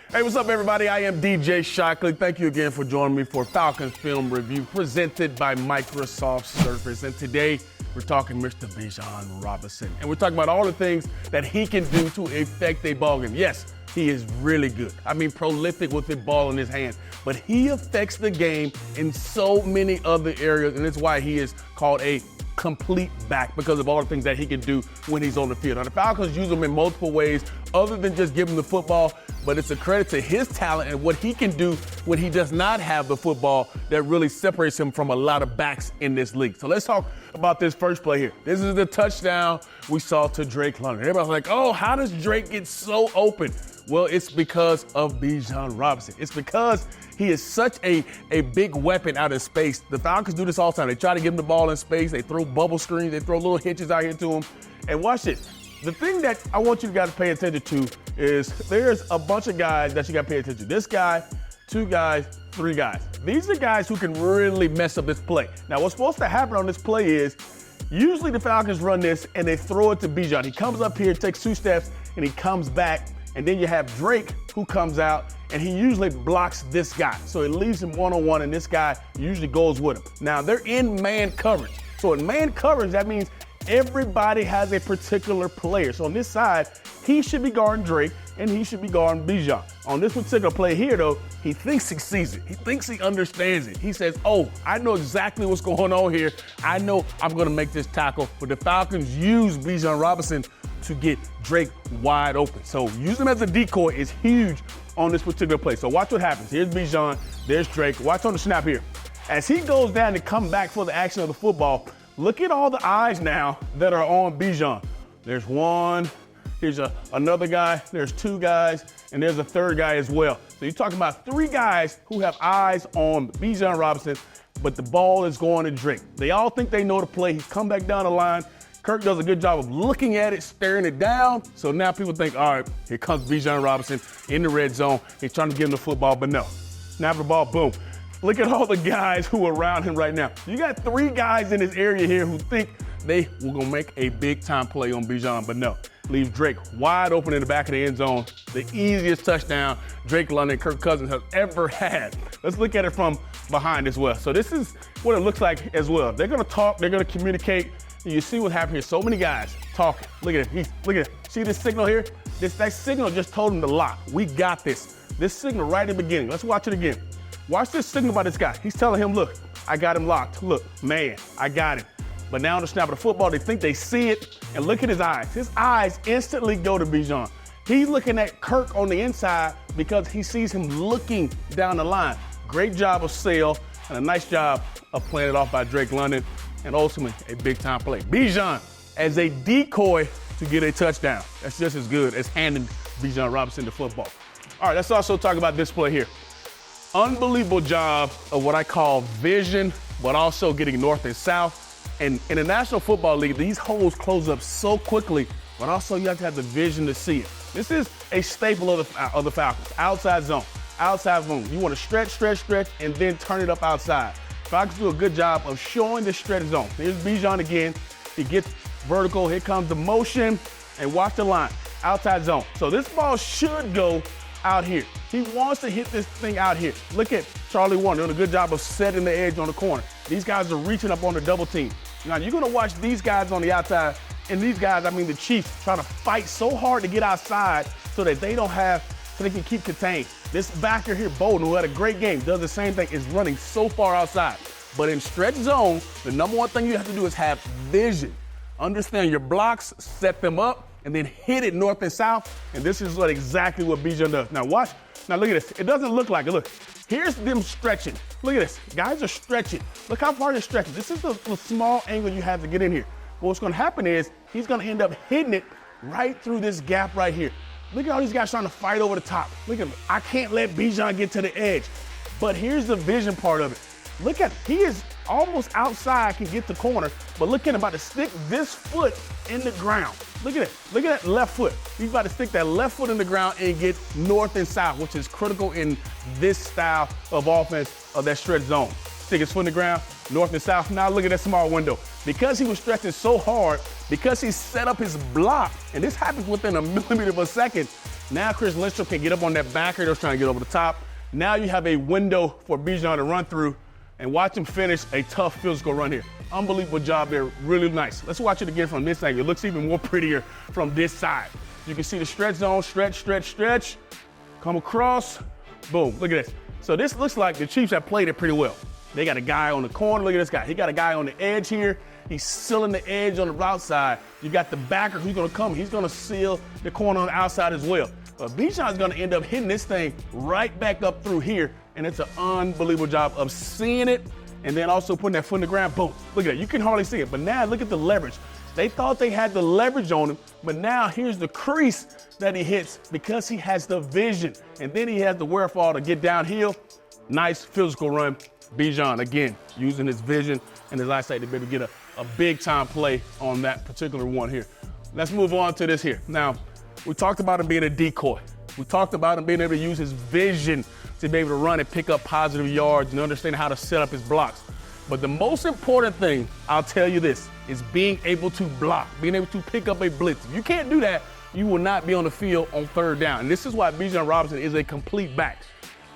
Hey, what's up, everybody? I am DJ Shockley. Thank you again for joining me for Falcons Film Review presented by Microsoft Surface. And today, we're talking Mr. Bijan Robinson. And we're talking about all the things that he can do to affect a ball game. Yes, he is really good. I mean, prolific with the ball in his hand. But he affects the game in so many other areas, and it's why he is called a complete back because of all the things that he can do when he's on the field. Now, the Falcons use him in multiple ways other than just give him the football, but it's a credit to his talent and what he can do when he does not have the football that really separates him from a lot of backs in this league. So let's talk about this first play here. This is the touchdown we saw to Drake London. Everybody's like, oh, how does Drake get so open? Well, it's because of Bijan Robinson. It's because he is such a big weapon out in space. The Falcons do this all the time. They try to give him the ball in space. They throw bubble screens. They throw little hitches out here to him. And watch this. The thing that I want you guys to pay attention to is there's a bunch of guys that you got to pay attention to. This guy, two guys, three guys. These are guys who can really mess up this play. Now, what's supposed to happen on this play is usually the Falcons run this and they throw it to Bijan. He comes up here, takes 2 steps, and he comes back. And then you have Drake who comes out and he usually blocks this guy. So it leaves him one-on-one and this guy usually goes with him. Now they're in man coverage. So in man coverage, that means everybody has a particular player. So on this side, he should be guarding Drake and he should be guarding Bijan. On this particular play here though, he thinks he sees it. He thinks he understands it. He says, oh, I know exactly what's going on here. I know I'm gonna make this tackle. But the Falcons use Bijan Robinson to get Drake wide open. So using him as a decoy is huge on this particular play. So watch what happens. Here's Bijan, there's Drake. Watch on the snap here. As he goes down to come back for the action of the football, look at all the eyes now that are on Bijan. There's one, here's another guy, there's 2 guys, and there's a 3rd guy as well. So you're talking about 3 guys who have eyes on Bijan Robinson, but the ball is going to Drake. They all think they know the play. He's come back down the line. Kirk does a good job of looking at it, staring it down. So now people think, all right, here comes Bijan Robinson in the red zone. He's trying to give him the football, but no. Snap the ball, boom. Look at all the guys who are around him right now. You got 3 guys in this area here who think they were gonna make a big time play on Bijan, but no. Leaves Drake wide open in the back of the end zone. The easiest touchdown Drake London, Kirk Cousins has ever had. Let's look at it from behind as well. So this is what it looks like as well. They're gonna talk, they're gonna communicate. You see what happened here. So many guys talking. Look at it. Look at it. See this signal here? That signal just told him to lock. We got this. This signal right in the beginning. Let's watch it again. Watch this signal by this guy. He's telling him, look, I got him locked. Look, man, I got him. But now on the snap of the football, they think they see it. And look at his eyes. His eyes instantly go to Bijan. He's looking at Kirk on the inside because he sees him looking down the line. Great job of Sale and a nice job of playing it off by Drake London. And ultimately, a big-time play. Bijan as a decoy to get a touchdown. That's just as good as handing Bijan Robinson the football. All right, let's also talk about this play here. Unbelievable job of what I call vision, but also getting north and south. And in the National Football League, these holes close up so quickly, but also you have to have the vision to see it. This is a staple of the Falcons. Outside zone, outside zone. You want to stretch, stretch, stretch, and then turn it up outside. Falcons do a good job of showing the stretch zone. Here's Bijan again. He gets vertical. Here comes the motion. And watch the line. Outside zone. So this ball should go out here. He wants to hit this thing out here. Look at Charlie Warner doing a good job of setting the edge on the corner. These guys are reaching up on the double team. Now you're going to watch these guys on the outside. And these guys, I mean the Chiefs, trying to fight so hard to get outside so that they can keep contained. This backer here, Bolden, who had a great game, does the same thing, is running so far outside. But in stretch zone, the number one thing you have to do is have vision. Understand your blocks, set them up, and then hit it north and south. And this is exactly what Bijan does. Now watch. Now look at this. It doesn't look like it. Look, here's them stretching. Look at this. Guys are stretching. Look how far they're stretching. This is the small angle you have to get in here. But what's going to happen is he's going to end up hitting it right through this gap right here. Look at all these guys trying to fight over the top. Look at him. I can't let Bijan get to the edge. But here's the vision part of it. Look at, he is almost outside, can get the corner, but look at him about to stick this foot in the ground. Look at it. Look at that left foot. He's about to stick that left foot in the ground and get north and south, which is critical in this style of offense of that stretch zone. Stick his foot in the ground, north and south. Now look at that small window. Because he was stretching so hard, because he set up his block, and this happens within a millimeter of a second, Now Chris Lindstrom can get up on that backer. They're trying to get over the top. Now you have a window for Bijan to run through and watch him finish a tough physical run here. Unbelievable job there, really nice. Let's watch it again from this angle. It looks even more prettier from this side. You can see the stretch zone, stretch, come across, boom, look at this. So this looks like the Chiefs have played it pretty well. They got a guy on the corner, look at this guy. He got a guy on the edge here. He's sealing the edge on the outside. You got the backer who's gonna come. He's gonna seal the corner on the outside as well. But Bijan's gonna end up hitting this thing right back up through here, and it's an unbelievable job of seeing it and then also putting that foot in the ground, boom. Look at that, you can hardly see it, but now look at the leverage. They thought they had the leverage on him, but now here's the crease that he hits because he has the vision, and then he has the wherewithal to get downhill. Nice physical run. Bijan, again, using his vision and his eyesight to be able to get a big-time play on that particular one here. Let's move on to this here. Now, we talked about him being a decoy. We talked about him being able to use his vision to be able to run and pick up positive yards and understand how to set up his blocks. But the most important thing, I'll tell you this, is being able to block, being able to pick up a blitz. If you can't do that, you will not be on the field on third down. And this is why Bijan Robinson is a complete back.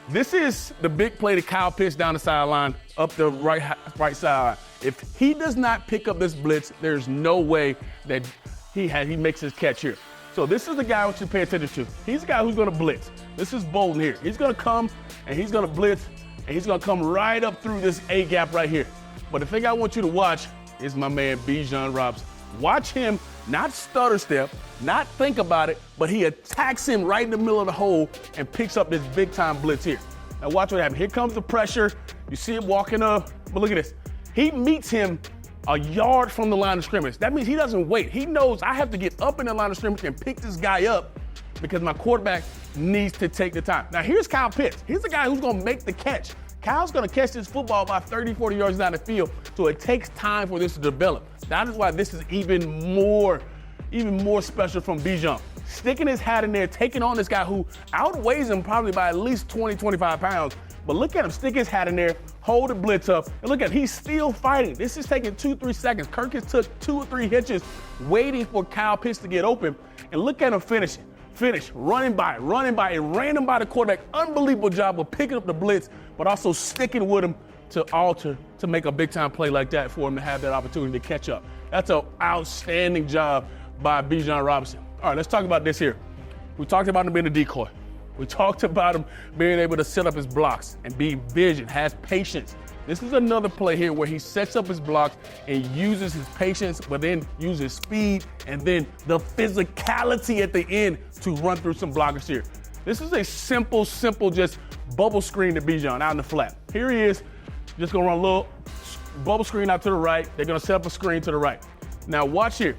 This is the big play that Kyle pitched down the sideline, up the right sideline. If he does not pick up this blitz, there's no way that he makes his catch here. So this is the guy I want you to pay attention to. He's the guy who's gonna blitz. This is Bolton here. He's gonna come and he's gonna blitz and he's gonna come right up through this A gap right here. But the thing I want you to watch is my man Bijan Robinson. Watch him not stutter step, not think about it, but he attacks him right in the middle of the hole and picks up this big time blitz here. Now watch what happens. Here comes the pressure. You see him walking up, but look at this. He meets him a yard from the line of scrimmage. That means he doesn't wait. He knows I have to get up in the line of scrimmage and pick this guy up because my quarterback needs to take the time. Now here's Kyle Pitts. He's the guy who's gonna make the catch. Kyle's gonna catch this football about 30, 40 yards down the field, so it takes time for this to develop. That is why this is even more special from Bijan. Sticking his hat in there, taking on this guy who outweighs him probably by at least 20, 25 pounds. But look at him, stick his hat in there, hold the blitz up, and look at him, he's still fighting. This is taking 2-3 seconds. Kirk has took 2 or 3 hitches waiting for Kyle Pitts to get open. And look at him finishing. Running by, and ran him by the quarterback. Unbelievable job of picking up the blitz, but also sticking with him to make a big-time play like that for him to have that opportunity to catch up. That's an outstanding job by Bijan Robinson. All right, let's talk about this here. We talked about him being a decoy. We talked about him being able to set up his blocks and be vision, has patience. This is another play here where he sets up his blocks and uses his patience, but then uses speed and then the physicality at the end to run through some blockers here. This is a simple just bubble screen to Bijan out in the flat. Here he is, just gonna run a little bubble screen out to the right. They're gonna set up a screen to the right. Now watch here.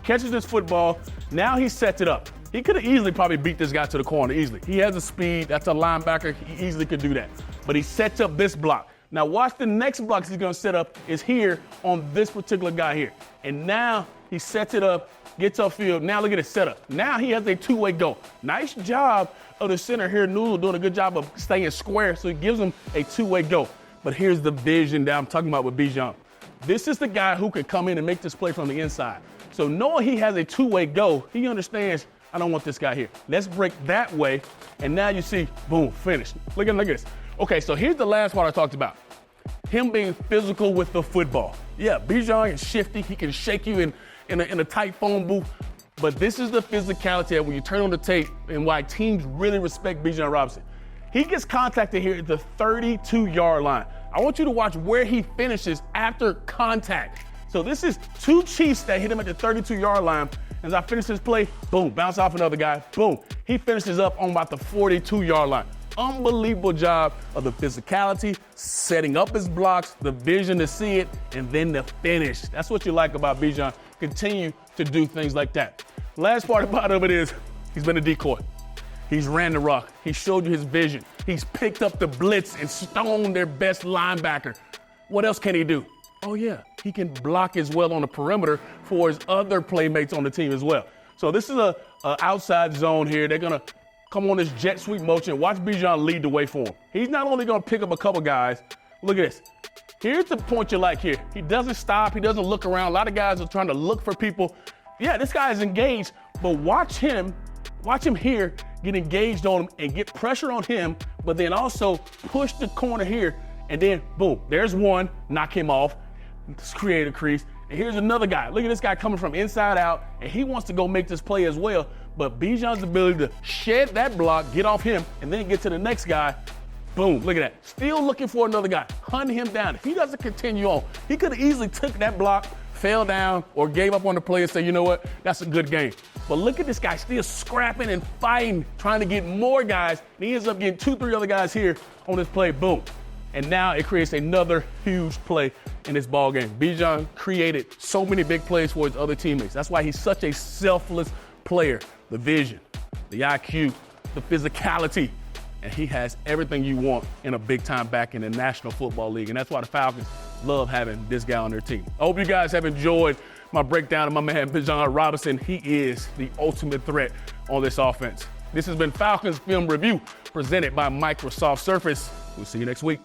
Catches this football, now he sets it up. He could have easily probably beat this guy to the corner easily. He has the speed, that's a linebacker, he easily could do that. But he sets up this block. Now watch the next blocks he's gonna set up is here on this particular guy here. And now he sets it up, gets upfield. Now look at his setup. Now he has a two-way go. Nice job of the center here, Noodle doing a good job of staying square, so he gives him a two-way go. But here's the vision that I'm talking about with Bijan. This is the guy who can come in and make this play from the inside. So knowing he has a two-way go, he understands, I don't want this guy here. Let's break that way. And now you see, boom, finished. Look at this. Okay, so here's the last part I talked about. Him being physical with the football. Yeah, Bijan is shifty. He can shake you in a tight phone booth. But this is the physicality that when you turn on the tape and why teams really respect Bijan Robinson. He gets contacted here at the 32-yard line. I want you to watch where he finishes after contact. So this is 2 Chiefs that hit him at the 32-yard line. As I finish this play, boom, bounce off another guy, boom. He finishes up on about the 42-yard line. Unbelievable job of the physicality, setting up his blocks, the vision to see it, and then the finish. That's what you like about Bijan. Continue to do things like that. Last part about it is he's been a decoy. He's ran the rock. He showed you his vision. He's picked up the blitz and stoned their best linebacker. What else can he do? Oh yeah, he can block as well on the perimeter for his other playmates on the team as well. So this is a outside zone here. They're gonna come on this jet sweep motion. Watch Bijan lead the way for him. He's not only gonna pick up a couple guys. Look at this. Here's the point you like here. He doesn't stop. He doesn't look around. A lot of guys are trying to look for people. Yeah, this guy is engaged, but watch him Watch him here get engaged on him and get pressure on him, but then also push the corner here, and then boom, there's one, knock him off, create a crease. And here's another guy. Look at this guy coming from inside out, and he wants to go make this play as well. But Bijan's ability to shed that block, get off him, and then get to the next guy, boom, look at that. Still looking for another guy, hunting him down. If he doesn't continue on, he could have easily took that block, fell down, or gave up on the play and say, you know what, that's a good game. But look at this guy still scrapping and fighting, trying to get more guys. And he ends up getting 2-3 other guys here on this play, boom. And now it creates another huge play in this ball game. Bijan created so many big plays for his other teammates. That's why he's such a selfless player. The vision, the IQ, the physicality, and he has everything you want in a big-time back in the National Football League. And that's why the Falcons love having this guy on their team. I hope you guys have enjoyed my breakdown of my man Bijan Robinson. He is the ultimate threat on this offense. This has been Falcons Film Review presented by Microsoft Surface. We'll see you next week.